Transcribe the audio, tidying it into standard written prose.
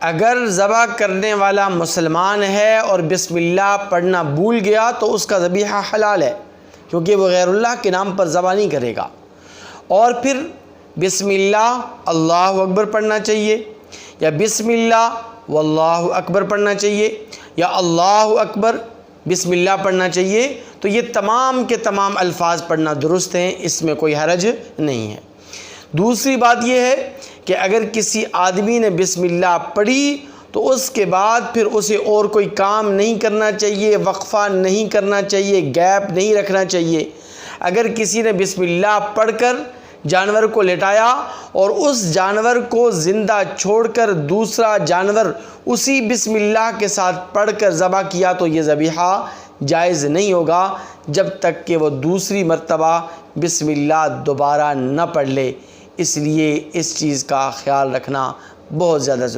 اگر ذبح کرنے والا مسلمان ہے اور بسم اللہ پڑھنا بھول گیا تو اس کا ذبیحہ حلال ہے، کیونکہ وہ غیر اللہ کے نام پر ذبح نہیں کرے گا۔ اور پھر بسم اللہ اللہ اکبر پڑھنا چاہیے، یا بسم اللہ واللہ اکبر پڑھنا چاہیے، یا اللہ اکبر بسم اللہ پڑھنا چاہیے۔ تو یہ تمام کے تمام الفاظ پڑھنا درست ہیں، اس میں کوئی حرج نہیں ہے۔ دوسری بات یہ ہے کہ اگر کسی آدمی نے بسم اللہ پڑھی تو اس کے بعد پھر اسے اور کوئی کام نہیں کرنا چاہیے، وقفہ نہیں کرنا چاہیے، گیپ نہیں رکھنا چاہیے۔ اگر کسی نے بسم اللہ پڑھ کر جانور کو لٹایا اور اس جانور کو زندہ چھوڑ کر دوسرا جانور اسی بسم اللہ کے ساتھ پڑھ کر ذبح کیا تو یہ ذبیحہ جائز نہیں ہوگا جب تک کہ وہ دوسری مرتبہ بسم اللہ دوبارہ نہ پڑھ لے۔ اس لیے اس چیز کا خیال رکھنا بہت زیادہ ضروری ہے۔